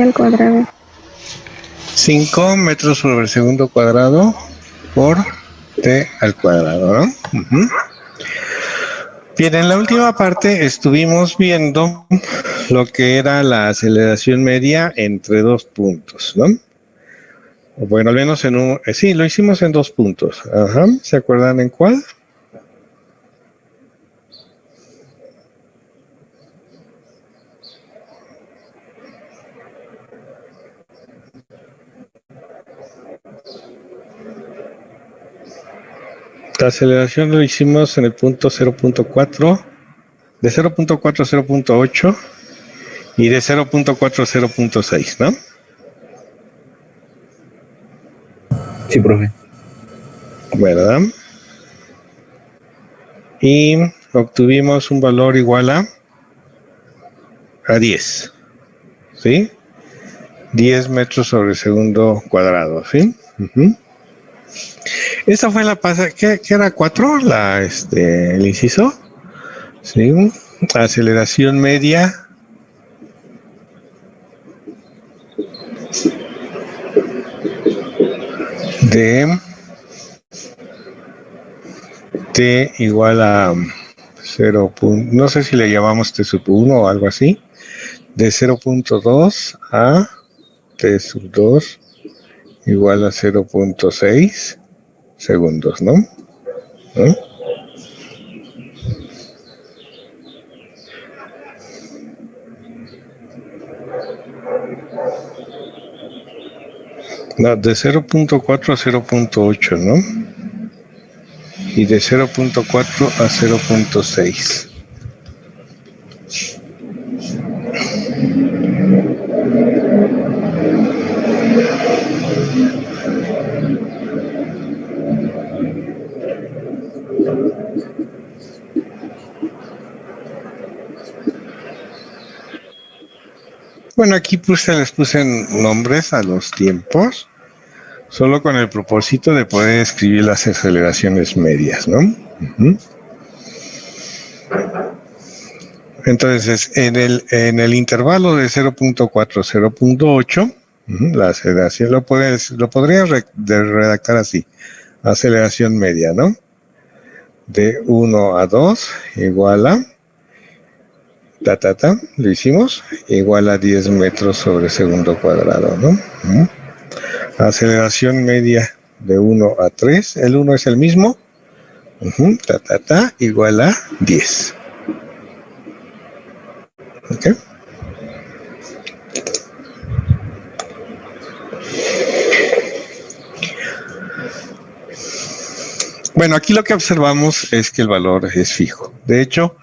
al cuadrado. 5 metros sobre segundo cuadrado por t al cuadrado, ¿no? Bien, en la última parte estuvimos viendo lo que era la aceleración media entre dos puntos, ¿no? Bueno, al menos en un... sí, lo hicimos en 2 puntos. Ajá. ¿Se acuerdan en cuál? La aceleración lo hicimos en el punto 0.4, de 0.4 a 0.8 y de 0.4 a 0.6, ¿no? Sí, profe. ¿Verdad? Y obtuvimos un valor igual a 10, ¿sí? 10 metros sobre segundo cuadrado, ¿sí? Esta fue la pasada, ¿qué era 4? El inciso, ¿sí? Aceleración media de t igual a 0. No sé si le llamamos t sub 1 o algo así, de 0.2 a t sub 2 igual a 0.6 segundos, ¿no? No, de 0.4 a 0.8, ¿no? Y de 0.4 a 0.6. Bueno, aquí les puse nombres a los tiempos, solo con el propósito de poder escribir las aceleraciones medias, ¿no? Entonces, en el intervalo de 0.4 a 0.8, la aceleración lo podría redactar así, aceleración media, ¿no? De 1 a 2 igual a lo hicimos, igual a 10 metros sobre segundo cuadrado, ¿no? Aceleración media de 1 a 3, el 1 es el mismo, igual a 10. ¿Ok? Bueno, aquí lo que observamos es que el valor es fijo. De hecho,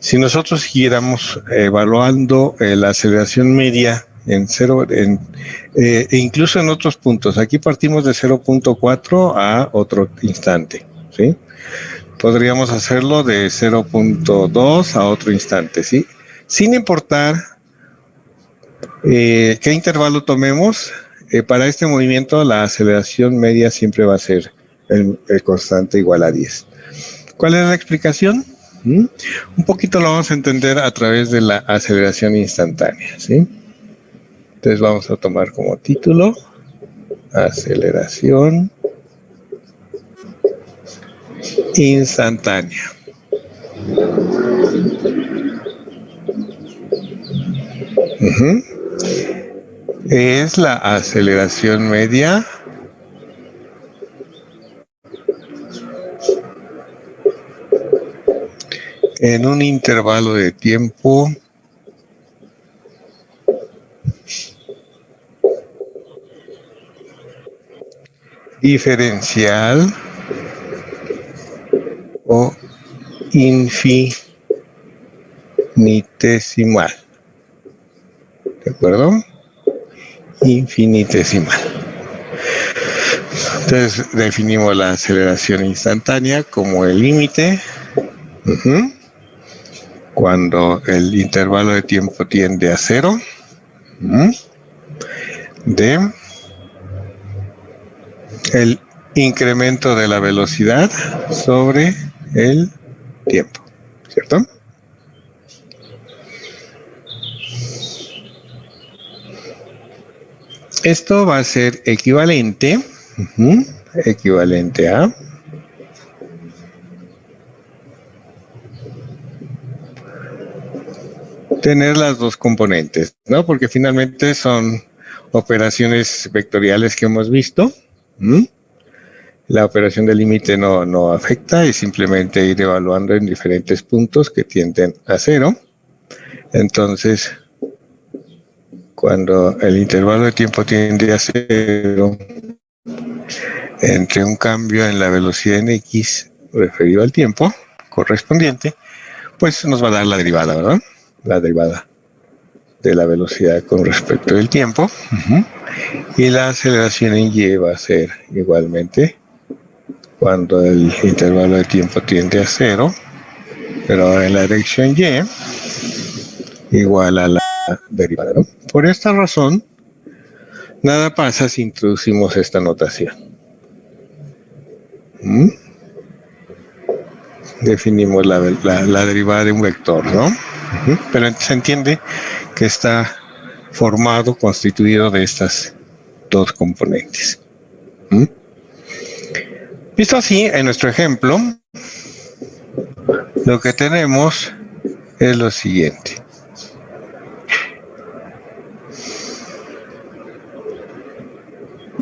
si nosotros siguiéramos evaluando la aceleración media en cero, e incluso en otros puntos, aquí partimos de 0.4 a otro instante, ¿sí? Podríamos hacerlo de 0.2 a otro instante, ¿sí? Sin importar qué intervalo tomemos, para este movimiento la aceleración media siempre va a ser el constante igual a 10. ¿Cuál es la explicación? Un poquito lo vamos a entender a través de la aceleración instantánea, ¿sí? Entonces vamos a tomar como título aceleración instantánea. Es la aceleración media en un intervalo de tiempo diferencial o infinitesimal. ¿De acuerdo? Infinitesimal. Entonces definimos la aceleración instantánea como el límite cuando el intervalo de tiempo tiende a 0 de el incremento de la velocidad sobre el tiempo, ¿cierto? Esto va a ser equivalente, equivalente a tener las dos componentes, ¿no? Porque finalmente son operaciones vectoriales que hemos visto. La operación de límite no afecta, es simplemente ir evaluando en diferentes puntos que tienden a cero. Entonces, cuando el intervalo de tiempo tiende a cero, entre un cambio en la velocidad en x referido al tiempo correspondiente, pues nos va a dar la derivada, ¿verdad? La derivada de la velocidad con respecto del tiempo. Y la aceleración en y va a ser igualmente cuando el intervalo de tiempo tiende a cero, pero en la dirección y igual a la derivada, ¿no? Por esta razón, nada pasa si introducimos esta notación. Definimos la derivada de un vector, ¿no? Pero se entiende que está formado, constituido de estas dos componentes. Visto así, en nuestro ejemplo, lo que tenemos es lo siguiente.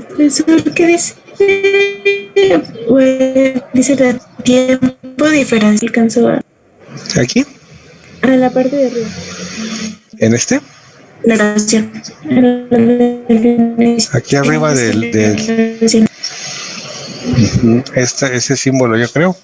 Profesor, ¿qué dice? Pues, dice de tiempo diferencial. Alcanzó ¿Aquí? a la parte de arriba. ¿En este? La oración. Aquí arriba del ese símbolo, yo creo.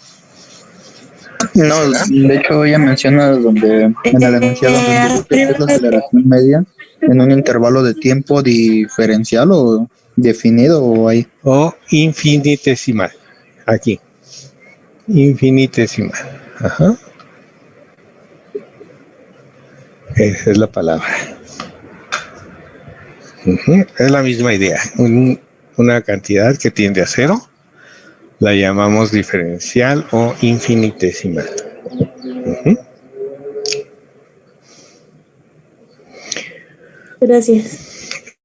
No, de hecho ella menciona donde en el enunciado donde dice que es la aceleración media en un intervalo de tiempo diferencial o definido o ahí. O infinitesimal. Aquí. Infinitesimal. Ajá. Esa es la palabra. Es la misma idea. Una cantidad que tiende a cero. La llamamos diferencial o infinitesimal. Gracias.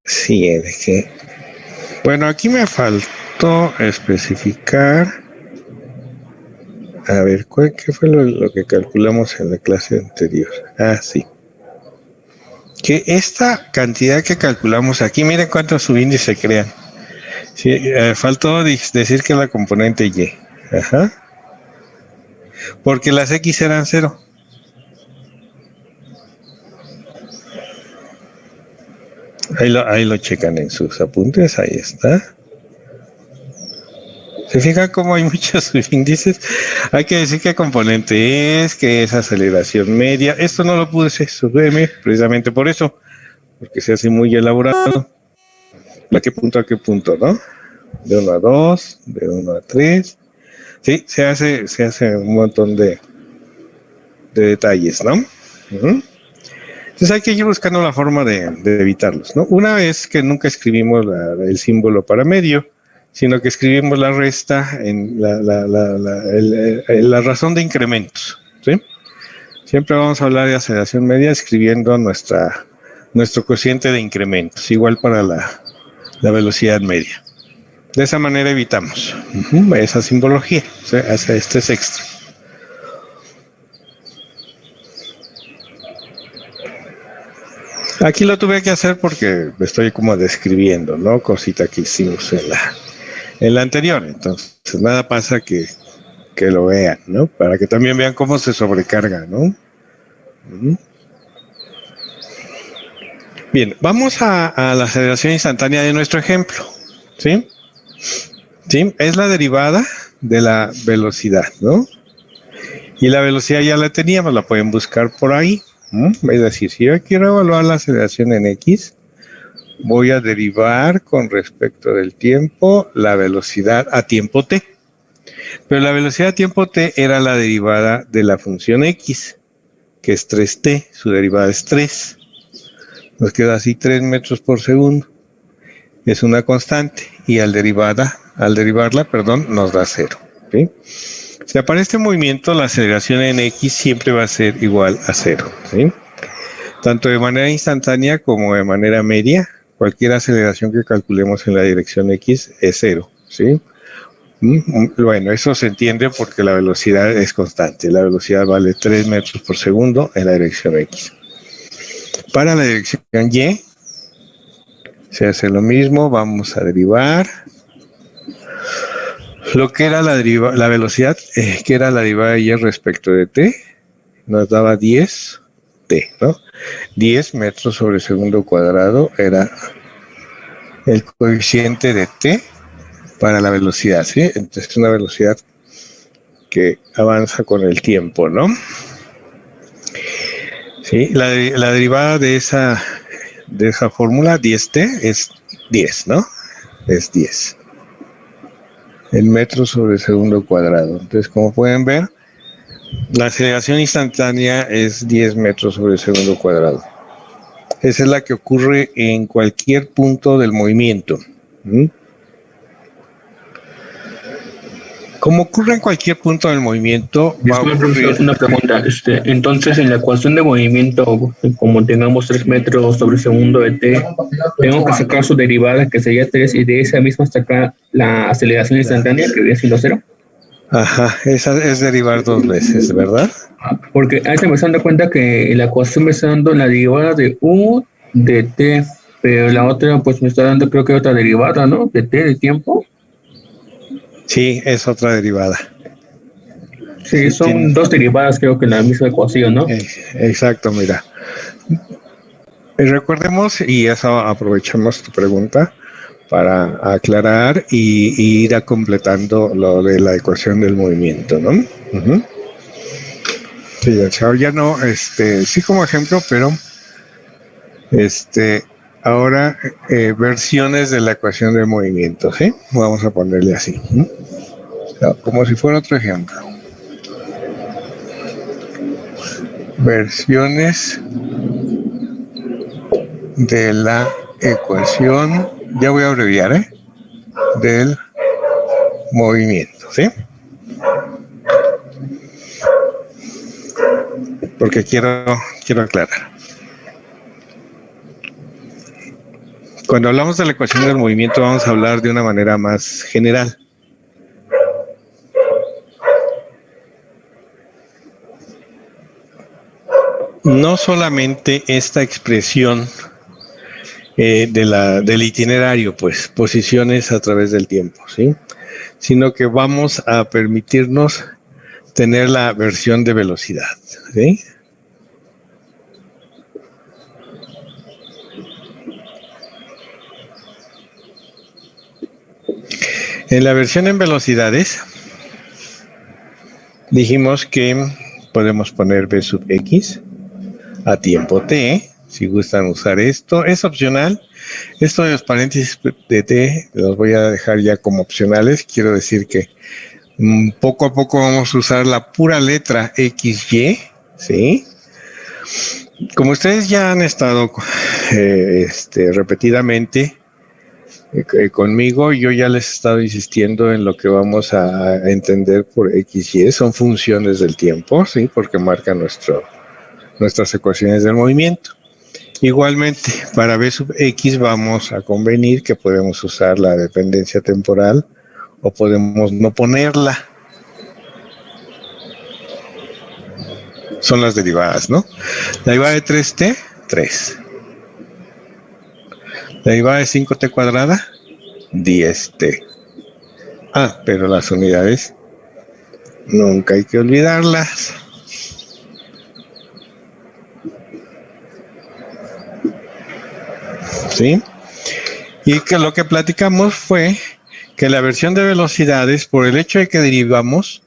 Sí, es que... Bueno, aquí me faltó especificar... A ver, ¿qué fue lo que calculamos en la clase anterior? Ah, sí. Que esta cantidad que calculamos aquí, miren cuántos subíndices se crean. Sí, faltó decir que la componente y. Ajá. Porque las x eran cero. Ahí lo checan en sus apuntes, ahí está. ¿Se fijan cómo hay muchos subíndices? Hay que decir qué componente es, qué es aceleración media. Esto no lo puse sub-m precisamente por eso, porque se hace muy elaborado. ¿De qué punto a qué punto, no? De 1 a 2, de 1 a 3. Sí, se hace un montón de detalles, ¿no? Entonces hay que ir buscando la forma de evitarlos, ¿no? Una vez que nunca escribimos el símbolo para medio, sino que escribimos la resta en la razón de incrementos, ¿sí? Siempre vamos a hablar de aceleración media escribiendo nuestro cociente de incrementos, igual para la velocidad media. De esa manera evitamos esa simbología, ¿sí? Este es extra. Aquí lo tuve que hacer porque estoy como describiendo, ¿no? Cosita que hicimos en la anterior. Entonces, nada pasa que lo vean, ¿no? Para que también vean cómo se sobrecarga, ¿no? Bien, vamos a la aceleración instantánea de nuestro ejemplo, ¿sí? ¿Sí? Es la derivada de la velocidad, ¿no? Y la velocidad ya la teníamos, la pueden buscar por ahí. Es decir, si yo quiero evaluar la aceleración en x, voy a derivar con respecto del tiempo la velocidad a tiempo t. Pero la velocidad a tiempo t era la derivada de la función x, que es 3t, su derivada es 3. Nos queda así 3 metros por segundo. Es una constante y al derivarla, nos da 0. ¿Sí? O sea, para este movimiento la aceleración en x siempre va a ser igual a 0. ¿Sí? Tanto de manera instantánea como de manera media, cualquier aceleración que calculemos en la dirección X es cero, ¿sí? Bueno, eso se entiende porque la velocidad es constante. La velocidad vale 3 metros por segundo en la dirección X. Para la dirección Y se hace lo mismo, vamos a derivar lo que era la velocidad, que era la derivada de Y respecto de t, nos daba 10 t, ¿no? 10 metros sobre segundo cuadrado era el coeficiente de t para la velocidad, ¿sí? Entonces es una velocidad que avanza con el tiempo, ¿no? Sí, la derivada de esa fórmula 10t es 10, ¿no? Es 10 en metros sobre segundo cuadrado. Entonces, como pueden ver, la aceleración instantánea es 10 metros sobre segundo cuadrado. Esa es la que ocurre en cualquier punto del movimiento. Como ocurre en cualquier punto del movimiento, va a ocurrir... Una pregunta, entonces en la ecuación de movimiento, como tengamos 3 metros sobre segundo de t, tengo que sacar su derivada, que sería 3, y de esa misma sacar la aceleración instantánea, que viene siendo 0. Ajá, esa es derivar 2 veces, ¿verdad? Porque ahí se me está dando cuenta que la ecuación me está dando la derivada de u de t, pero la otra pues me está dando creo que otra derivada, ¿no? De t, de tiempo. Sí, es otra derivada. Sí, son dos derivadas creo que en la misma ecuación, ¿no? Exacto, mira. Recordemos, y eso aprovechamos tu pregunta para aclarar y ir completando lo de la ecuación del movimiento, ¿no? Sí, ya no, sí como ejemplo, pero ahora versiones de la ecuación del movimiento, ¿sí? Vamos a ponerle así, como si fuera otro ejemplo. Versiones de la ecuación, ya voy a abreviar, del movimiento, ¿sí? Porque quiero aclarar. Cuando hablamos de la ecuación del movimiento vamos a hablar de una manera más general. No solamente esta expresión del itinerario, pues, posiciones a través del tiempo, ¿sí? Sino que vamos a permitirnos tener la versión de velocidad, ¿sí? En la versión en velocidades, dijimos que podemos poner v sub x a tiempo t, si gustan usar esto, es opcional. Esto de los paréntesis de t los voy a dejar ya como opcionales. Quiero decir que poco a poco vamos a usar la pura letra XY, ¿sí? Como ustedes ya han estado repetidamente conmigo, yo ya les he estado insistiendo en lo que vamos a entender por XY. Son funciones del tiempo, ¿sí? Porque marcan nuestras ecuaciones del movimiento. Igualmente, para v sub x vamos a convenir que podemos usar la dependencia temporal o podemos no ponerla. Son las derivadas, ¿no? La derivada de 3t, 3. La derivada de 5t cuadrada, 10t. Ah, pero las unidades nunca hay que olvidarlas. ¿Sí? Y que lo que platicamos fue que la versión de velocidades, por el hecho de que derivamos,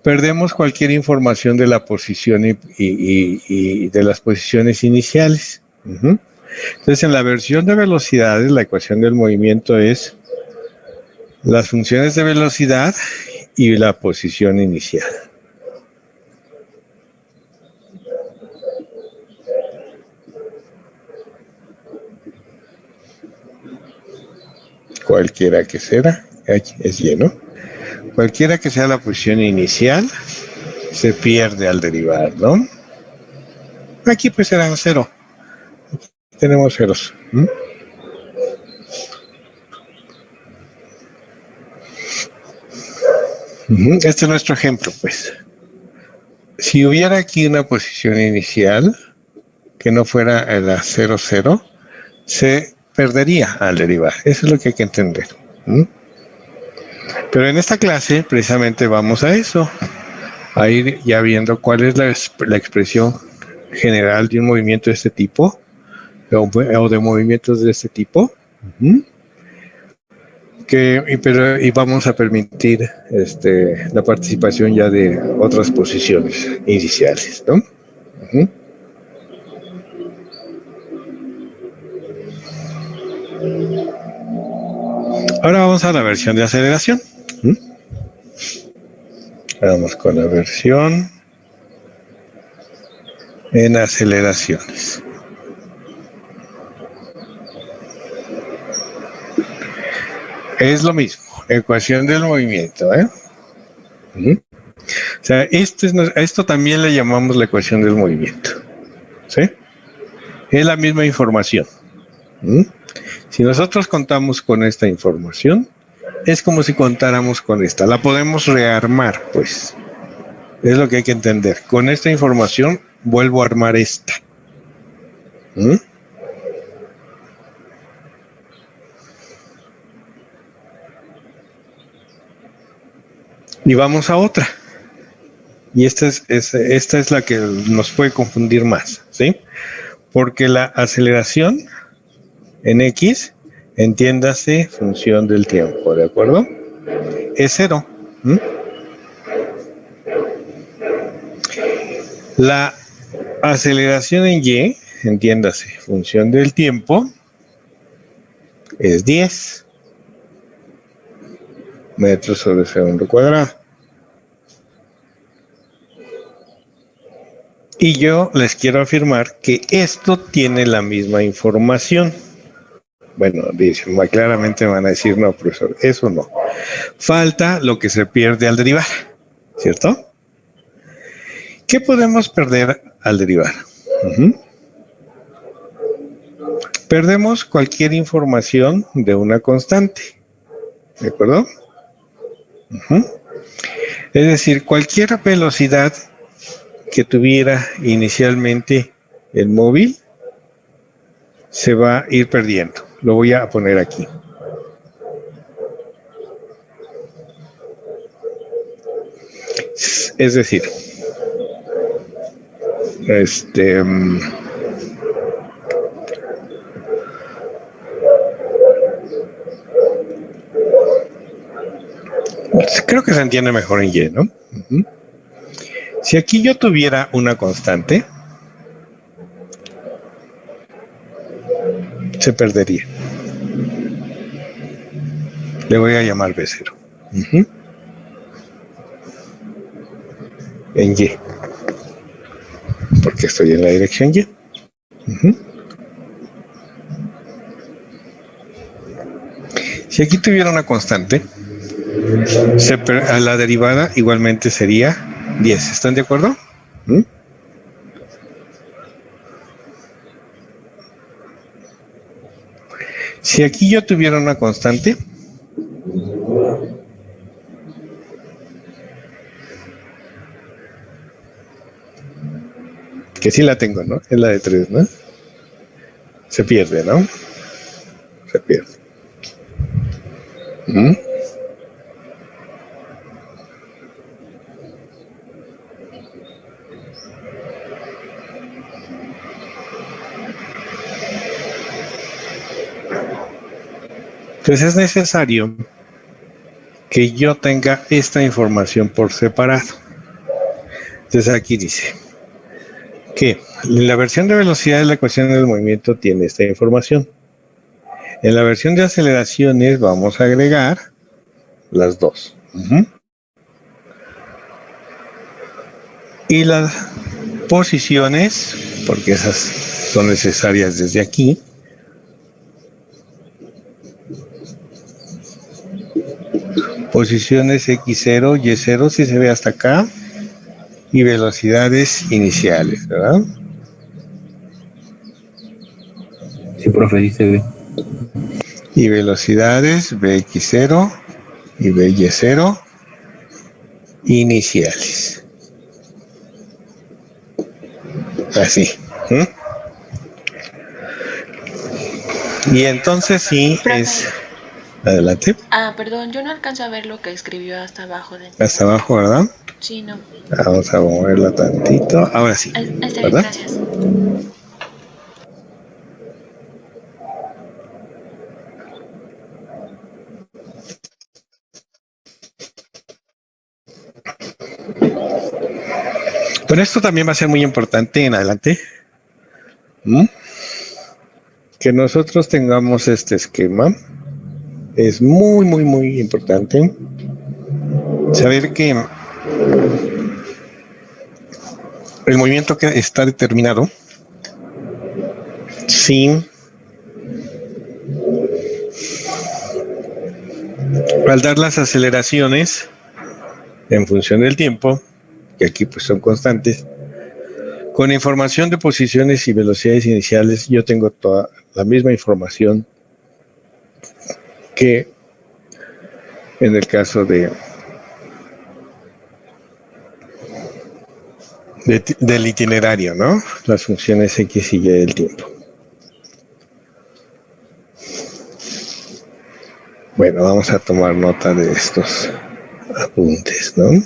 perdemos cualquier información de la posición y de las posiciones iniciales. Entonces, en la versión de velocidades, la ecuación del movimiento es las funciones de velocidad y la posición inicial. Cualquiera que sea, es lleno. Cualquiera que sea la posición inicial, se pierde al derivar, ¿no? Aquí pues serán 0. Tenemos ceros. Este es nuestro ejemplo, pues. Si hubiera aquí una posición inicial que no fuera la 0, 0, se perdería al derivar. Eso es lo que hay que entender. Pero en esta clase precisamente vamos a eso, a ir ya viendo cuál es la expresión general de un movimiento de este tipo o de movimientos de este tipo. Y vamos a permitir la participación ya de otras posiciones iniciales, ¿no? Ahora vamos a la versión de aceleración. Vamos con la versión en aceleraciones. Es lo mismo, ecuación del movimiento, ¿eh? O sea, esto también le llamamos la ecuación del movimiento, ¿sí? Es la misma información. Si nosotros contamos con esta información, es como si contáramos con esta. La podemos rearmar, pues. Es lo que hay que entender. Con esta información, vuelvo a armar esta. Y vamos a otra. Y esta es la que nos puede confundir más, ¿sí? Porque la aceleración en X, entiéndase función del tiempo, ¿de acuerdo? Es 0. La aceleración en Y, entiéndase función del tiempo, es 10 metros sobre segundo cuadrado. Y yo les quiero afirmar que esto tiene la misma información. Bueno, dicen, claramente van a decir, no, profesor, eso no. Falta lo que se pierde al derivar, ¿cierto? ¿Qué podemos perder al derivar? Perdemos cualquier información de una constante, ¿de acuerdo? Es decir, cualquier velocidad que tuviera inicialmente el móvil se va a ir perdiendo. Lo voy a poner aquí. Es decir, creo que se entiende mejor en Y, ¿no? Si aquí yo tuviera una constante, se perdería. Le voy a llamar B0. En Y. Porque estoy en la dirección Y. Si aquí tuviera una constante, a la derivada igualmente sería 10. ¿Están de acuerdo? Si aquí yo tuviera una constante, que sí la tengo, ¿no? Es la de 3, ¿no? Se pierde, ¿no? Se pierde. Entonces es necesario que yo tenga esta información por separado. Entonces aquí dice que en la versión de velocidad de la ecuación del movimiento tiene esta información. En la versión de aceleraciones vamos a agregar las dos. Y las posiciones, porque esas son necesarias desde aquí, posiciones X0, Y0, si se ve hasta acá, y velocidades iniciales, ¿verdad? Sí, profe, dice B. Y velocidades BX0 y BY0 iniciales. Así. Y entonces sí es... Adelante. Perdón, yo no alcanzo a ver lo que escribió hasta abajo. Hasta abajo, ¿verdad? Sí, no. Vamos a moverla tantito. Ahora sí. Está bien, ¿verdad? gracias. Pero esto también va a ser muy importante en adelante. Que nosotros tengamos este esquema. Es muy, muy, muy importante saber que el movimiento que está determinado sin al dar las aceleraciones en función del tiempo, que aquí pues son constantes, con información de posiciones y velocidades iniciales, yo tengo toda la misma información que en el caso del itinerario, ¿no? Las funciones X y Y del tiempo. Bueno, vamos a tomar nota de estos apuntes, ¿no?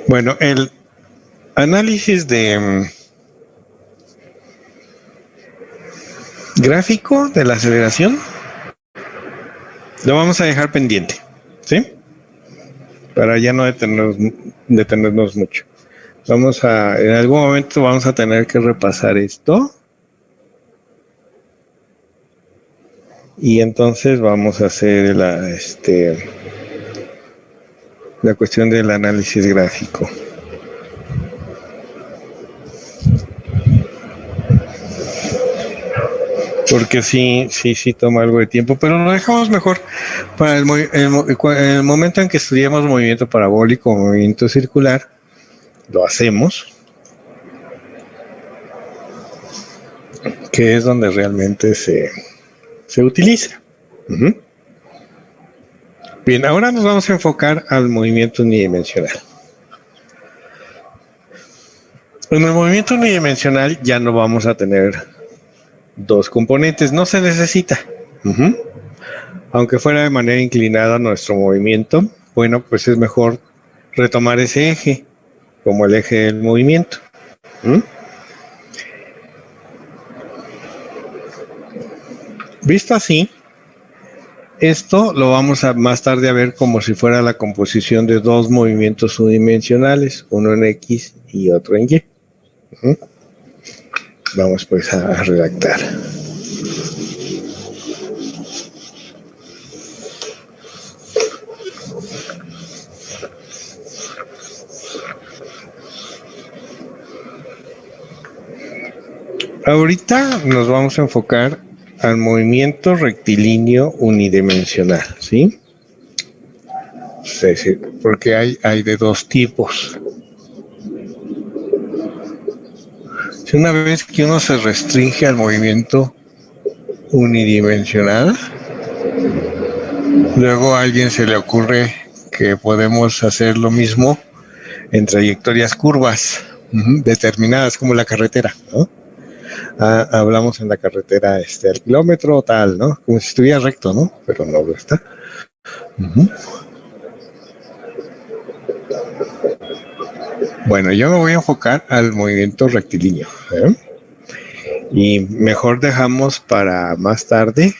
Bueno, el análisis de gráfico de la aceleración lo vamos a dejar pendiente, ¿sí? Para ya no detenernos mucho. En algún momento vamos a tener que repasar esto. Y entonces vamos a hacer la cuestión del análisis gráfico. Porque sí toma algo de tiempo, pero lo dejamos mejor para el momento en que estudiemos movimiento parabólico, movimiento circular, lo hacemos, que es donde realmente se utiliza. Bien, ahora nos vamos a enfocar al movimiento unidimensional. En el movimiento unidimensional ya no vamos a tener dos componentes, no se necesita. Aunque fuera de manera inclinada nuestro movimiento, bueno, pues es mejor retomar ese eje como el eje del movimiento. Visto así, esto lo vamos a más tarde a ver como si fuera la composición de dos movimientos unidimensionales, uno en X y otro en Y. Vamos pues a redactar. Ahorita nos vamos a enfocar al movimiento rectilíneo unidimensional, ¿sí? Es decir, porque hay de dos tipos. Si una vez que uno se restringe al movimiento unidimensional, luego a alguien se le ocurre que podemos hacer lo mismo en trayectorias curvas determinadas como la carretera, ¿no? Hablamos en la carretera al kilómetro tal, ¿no? Como si estuviera recto, ¿no? Pero no lo está. Bueno, yo me voy a enfocar al movimiento rectilíneo, ¿eh? Y mejor dejamos para más tarde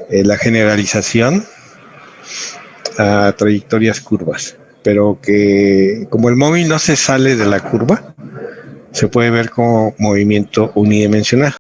la generalización a trayectorias curvas, pero que como el móvil no se sale de la curva, se puede ver como movimiento unidimensional.